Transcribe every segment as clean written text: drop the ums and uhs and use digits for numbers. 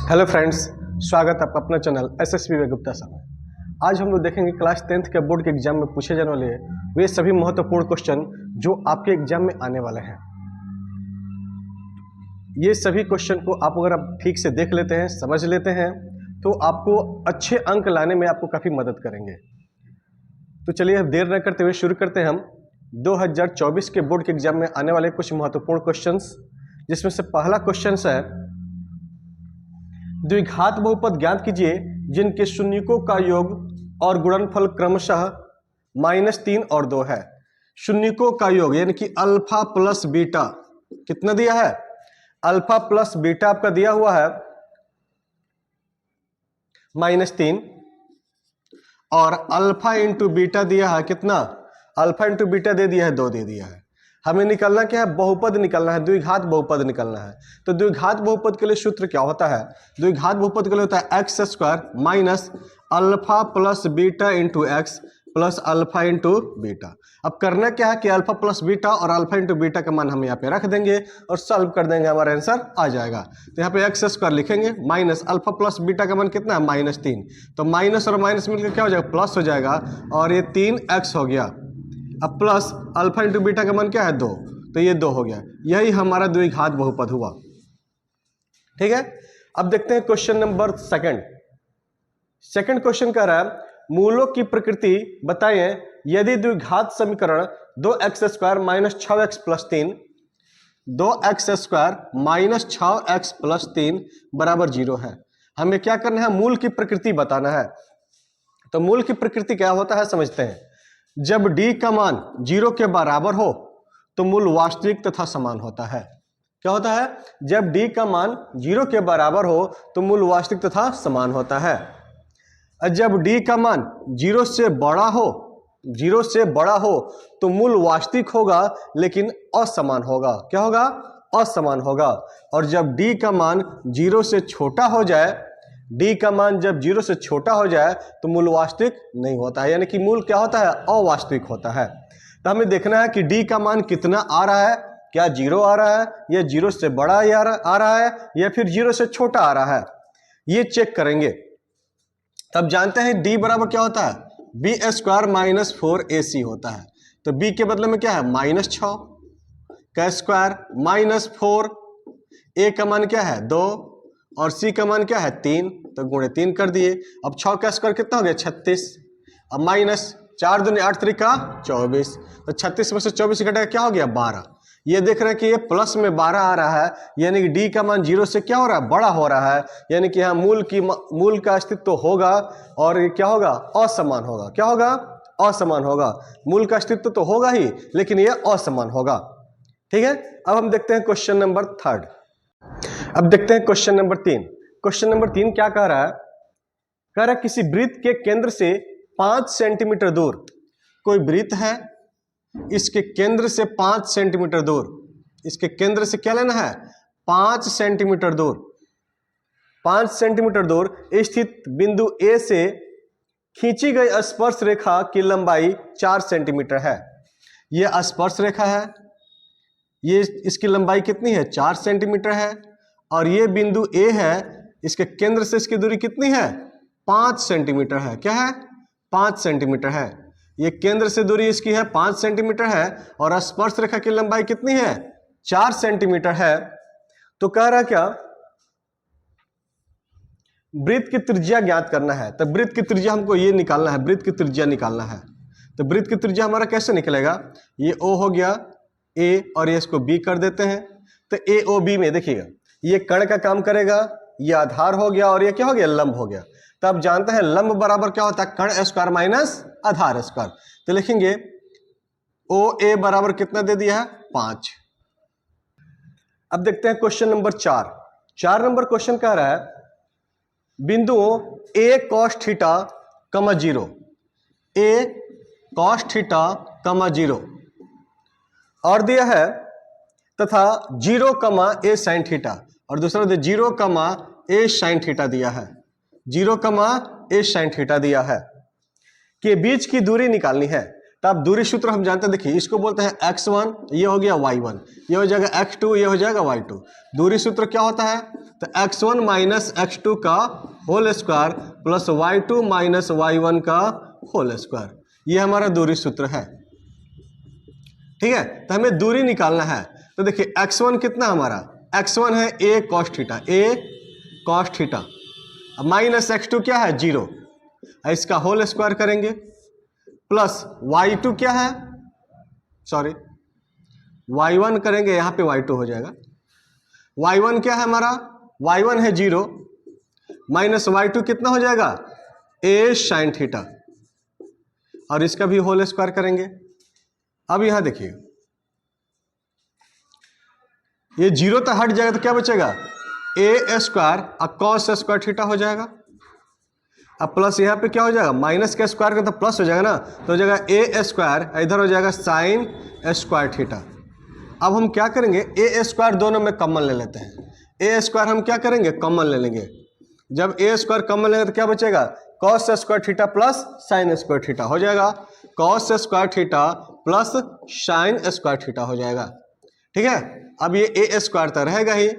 Hello friends, स्वागत है आपका अपना चैनल SSB गुप्ता सर में। आज हम लोग देखेंगे क्लास 10th के बोर्ड के एग्जाम में पूछे जाने वाले वे सभी महत्वपूर्ण क्वेश्चन जो आपके एग्जाम में आने वाले हैं। ये सभी क्वेश्चन को अगर आप ठीक से देख लेते हैं, समझ लेते हैं, तो आपको अच्छे अंक लाने में आपको काफ़ी मदद करेंगे। तो चलिए अब देर न करते हुए शुरू करते हैं हम 2024 के बोर्ड के एग्जाम में आने वाले कुछ महत्वपूर्ण क्वेश्चंस, जिसमें से पहला क्वेश्चन है द्विघात बहुपद ज्ञात कीजिए जिनके शून्यकों का योग और गुणनफल क्रमशः -3 और 2 है। शून्यकों का योग यानी कि अल्फा प्लस बीटा कितना दिया है? अल्फा प्लस बीटा आपका दिया हुआ है -3 और अल्फा इंटू बीटा दिया है कितना? अल्फा इंटू बीटा दे दिया है 2 दे दिया है। हमें निकलना क्या है? बहुपद निकलना है, द्विघात बहुपद निकलना है। तो द्विघात बहुपद के लिए सूत्र क्या होता है? द्विघात बहुपद के लिए होता है x² minus alpha plus beta into x plus alpha into beta. अब करना क्या है कि अल्फा प्लस बीटा और अल्फा इंटू बीटा का मान हम यहाँ पे रख देंगे और सॉल्व कर देंगे, हमारा आंसर आ जाएगा। तो यहाँ पे x² लिखेंगे माइनस अल्फा प्लस बीटा का मान कितना है? -3। तो माइनस और माइनस मिलकर क्या हो जाएगा? प्लस हो जाएगा और ये 3x हो गया। अब प्लस अल्फा इंटू बीटा का मान क्या है? 2, तो ये 2 हो गया। यही हमारा द्विघात बहुपद हुआ। ठीक है, अब देखते हैं क्वेश्चन नंबर सेकंड क्वेश्चन कह रहा है मूलों की प्रकृति बताएं यदि द्विघात समीकरण 2x² minus 6x plus 3 2x² minus 6x plus 3 बराबर 0 है। हमें क्या करना है? मूल की प्रकृति बताना है। तो मूल की प्रकृति क्या होता है समझते हैं। जब d का मान 0 के बराबर हो तो मूल वास्तविक तथा समान होता है। क्या होता है? जब d का मान 0 के बराबर हो तो मूल वास्तविक तथा समान होता है। और जब d का मान 0 से बड़ा हो तो मूल वास्तविक होगा लेकिन असमान होगा। क्या होगा? असमान होगा। और जब d का मान 0 से छोटा हो जाए, d का मान जब 0 से छोटा हो जाए तो मूल वास्तविक नहीं होता है, यानी कि मूल क्या होता है? अवास्तविक होता है। तो हमें देखना है कि d का मान कितना आ रहा है, क्या 0 आ रहा है या 0 से बड़ा आ रहा है या फिर 0 से छोटा आ रहा है, ये चेक करेंगे। तब जानते हैं d बराबर क्या होता है? b² माइनस 4ac होता है। तो b के बदले में क्या है? -6 का स्क्वायर माइनस 4, a का मान क्या है? 2 और c का मान क्या है? 3, तो गुणे 3 कर दिए। अब 6 का स्क्वायर कितना हो गया? 36। अब माइनस 4 दूनी 8 3 24, तो 36 में से 24 घटेगा क्या हो गया? 12। ये देख रहे हैं कि ये प्लस में 12 आ रहा है, यानी कि d का मान 0 से क्या हो रहा है? बड़ा हो रहा है, यानी कि यहाँ मूल का अस्तित्व होगा और ये क्या होगा? असमान होगा। क्या होगा? असमान होगा। मूल का अस्तित्व तो होगा ही लेकिन ये असमान होगा। ठीक है, अब हम देखते हैं क्वेश्चन नंबर 3। अब देखते हैं क्वेश्चन नंबर 3। क्वेश्चन नंबर 3 क्या कह रहा है? कह रहा है किसी वृत्त के केंद्र से 5 सेंटीमीटर दूर कोई वृत्त है, इसके केंद्र से 5 सेंटीमीटर दूर, इसके केंद्र से क्या लेना है? 5 सेंटीमीटर दूर, 5 सेंटीमीटर दूर स्थित बिंदु A से खींची गई स्पर्श रेखा की लंबाई 4 सेंटीमीटर है। यह स्पर्श रेखा है, ये इसकी लंबाई कितनी है? 4 सेंटीमीटर है। और ये बिंदु A है, इसके केंद्र से इसकी दूरी कितनी है? 5 सेंटीमीटर है। क्या है? 5 सेंटीमीटर है। ये केंद्र से दूरी इसकी है 5 सेंटीमीटर है और स्पर्श रेखा की लंबाई कितनी है? 4 सेंटीमीटर है। तो कह रहा क्या? वृत्त की त्रिज्या ज्ञात करना है। तो वृत्त की त्रिज्या हमको ये निकालना है, वृत्त की त्रिज्या निकालना है। तो वृत्त की त्रिज्या हमारा कैसे निकलेगा? ये O हो गया A और ये इसको B कर देते हैं। तो AOB में देखिएगा ये कर्ण का काम करेगा, ये आधार हो गया और ये क्या हो गया? लंब हो गया। तो आप जानते हैं लंब बराबर क्या होता है? कर्ण स्क्वायर माइनस आधार स्क्वायर। तो लिखेंगे OA बराबर कितना दे दिया है? 5। अब देखते हैं क्वेश्चन नंबर 4। 4 नंबर क्वेश्चन कह रहा है बिंदुओं A cos θ, 0 A cos θ, 0 और दिया है तथा 0, A sin θ और दूसरा 0, A sin θ दिया है। 0, A sin θ दिया है के बीच की दूरी निकालनी है। तो अब दूरी सूत्र हम जानते हैं, देखिए इसको बोलते हैं x1, ये हो गया y1, ये हो जाएगा x2, ये हो जाएगा y2। दूरी सूत्र क्या होता है? तो x1 माइनस x2 का whole square plus y2 minus y1 का होल स्क्वायर, ये हमारा दूरी सूत्र है। ठीक है, तो हमें दूरी निकालना है। तो देखिए x1 कितना हमारा, x1 है a cos theta, a cos theta, अब माइनस x2 क्या है 0, इसका होल स्क्वायर करेंगे प्लस y2 क्या है, सॉरी y1 करेंगे, यहां पे y2 हो जाएगा। y1 क्या है हमारा, y1 है 0 माइनस y2 कितना हो जाएगा a sin थीटा, और इसका भी होल स्क्वायर करेंगे। अब यहां देखिए ये 0 तो हट जाएगा, तो क्या बचेगा a स्क्वायर और cos स्क्वायर थीटा हो जाएगा। अब प्लस यहाँ पे क्या हो जाएगा, माइनस के स्क्वायर का तो प्लस हो जाएगा ना, तो हो जाएगा a स्क्वायर, इधर हो जाएगा साइन स्क्वायर थीटा। अब हम क्या करेंगे, a स्क्वायर दोनों में कॉमन ले लेते हैं, a स्क्वायर हम क्या करेंगे कॉमन ले लेंगे। जब a स्क्वायर कॉमन लेंगे तो क्या बचेगा, cos square theta plus sine square theta हो जाएगा, cos square theta plus sine square theta हो जाएगा। ठीक है, अब ये a स्क्वायर तो रहेगा ही,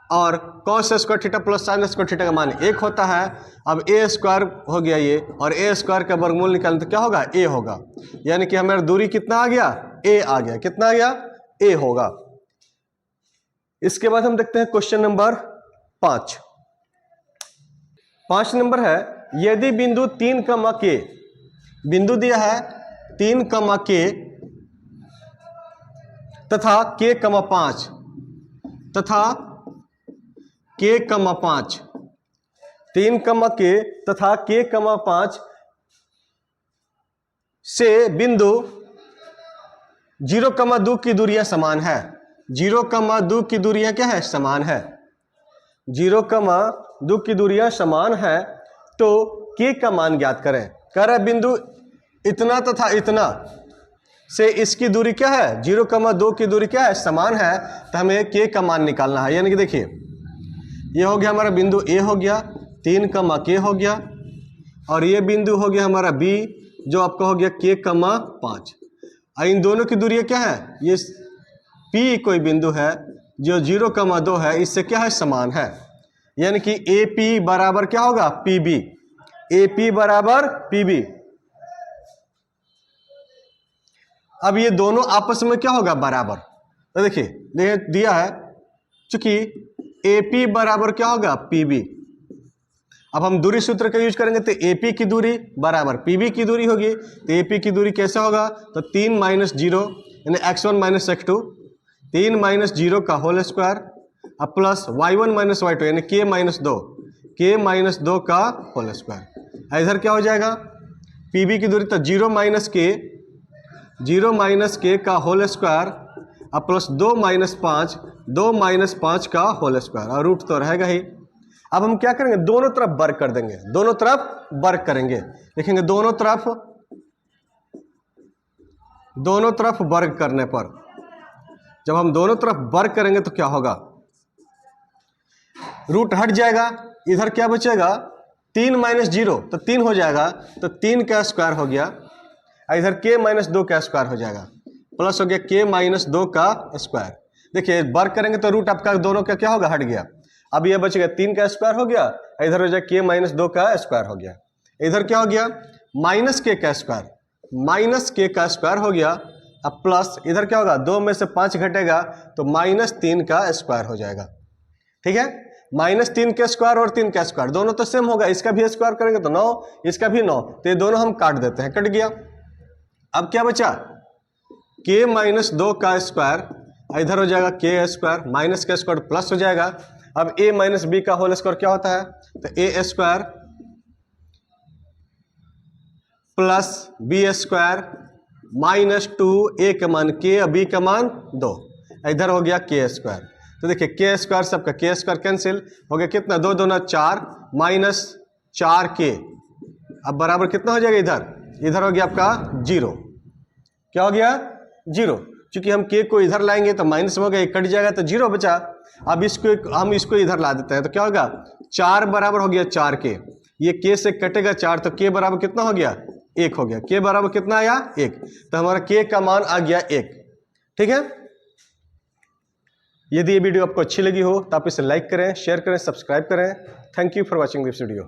और cos square theta plus sine square theta का मान 1 होता है। अब a स्क्वायर हो गया ये, और a स्क्वायर का वर्गमूल निकालें तो क्या होगा, a होगा, यानी कि हमारा दूरी कितना आ गया, a आ गया, कितना आ गया, a होगा। इसके बाद हम देखते हैं क्वेश्चन नंबर 5। 5 नंबर है, यदि बिंदु 3, k, बिंदु दिया है 3, k तथा k, 5 तथा k, 5, 3, k तथा k, 5 से बिंदु 0,2 की दूरियां समान है। 0,2 की दूरियां क्या है, समान है। 0,2 की दूरियां समान है, तो k का मान ज्ञात करें। कह रहा है बिंदु इतना तथा इतना से इसकी दूरी क्या है, 0,2 की दूरी क्या है, समान है, तो हमें k का मान निकालना है। यानी कि देखिए ये हो गया हमारा बिंदु A हो गया, 3, k हो गया, और ये बिंदु हो गया हमारा B जो आपका हो गया k, 5। इन दोनों की दूरी क्या है, ये P कोई बिंदु है जो 0,2 है, इससे क्या है, समान है। यानी कि AP बराबर क्या होगा, PB, AP बराबर PB। अब ये दोनों आपस में क्या होगा, बराबर। तो देखिए दिया है चूंकि AP बराबर क्या होगा, PB। अब हम दूरी सूत्र का यूज करेंगे, तो AP की दूरी बराबर PB की दूरी होगी। तो AP की दूरी कैसे होगा, तो 3 - 0 यानी x1 - x2, 3 - 0 का होल स्क्वायर, अब प्लस y1 - y2 यानी k - 2, k - 2 का होल स्क्वायर। इधर क्या हो जाएगा, PB की दूरी तो 0 - k का होल स्क्वायर, अब प्लस 2 - 5 का होल स्क्वायर, और रूट तो रहेगा ही। अब हम क्या करेंगे, दोनों तरफ वर्ग कर देंगे, दोनों तरफ वर्ग करेंगे। देखेंगे दोनों तरफ वर्ग करने पर, जब हम दोनों तरफ वर्ग करेंगे तो क्या होगा, रूट हट जाएगा, इधर क्या बचेगा, 3 - 0 तो 3 हो जाएगा, तो 3 का स्क्वायर हो गया, इधर k - 2 का स्क्वायर हो जाएगा, प्लस हो गया k - 2 का स्क्वायर। देखिए वर्ग करेंगे तो रूट आपका दोनों का क्या होगा, हट गया। अब ये बच गया 3 का स्क्वायर हो गया, इधर हो जाएगा k - 2 का स्क्वायर हो गया, इधर क्या हो गया, -k का स्क्वायर, -k का स्क्वायर हो गया। अब प्लस इधर क्या होगा, 2 में से 5 घटेगा तो -3 का स्क्वायर हो जाएगा। ठीक है, -3 का स्क्वायर और 3 का स्क्वायर दोनों तो सेम होगा, इसका भी स्क्वायर करेंगे तो 9, इसका भी 9, तो ये दोनों हम काट देते हैं, कट गया। अब क्या बचा, k - 2 का स्क्वायर, इधर हो जाएगा k स्क्वायर, माइनस का स्क्वायर प्लस हो जाएगा। अब a - b का होल स्क्वायर क्या होता है, तो a square plus b square -2, a का मान k, b का मान 2, इधर हो गया k स्क्वायर। तो देखिए k स्क्वायर सबका k स्क्वायर कैंसिल हो गया, कितना 2 दूना 4 -4k, अब बराबर कितना हो जाएगा, इधर हो गया आपका 0। क्या हो गया, 0। चूंकि हम k को इधर लाएंगे तो माइनस में हो गया, कट जाएगा तो 0 बचा। अब हम इसको इधर ला देते हैं, तो क्या होगा, 4 बराबर हो गया 4k, ये k से कटेगा 4, तो k बराबर कितना हो गया, 1 हो गया। के बराबर कितना आया 1, तो हमारा के का मान आ गया 1। ठीक है, यदि ये वीडियो आपको अच्छी लगी हो तो आप इसे लाइक करें, शेयर करें, सब्सक्राइब करें। Thank you for watching this video.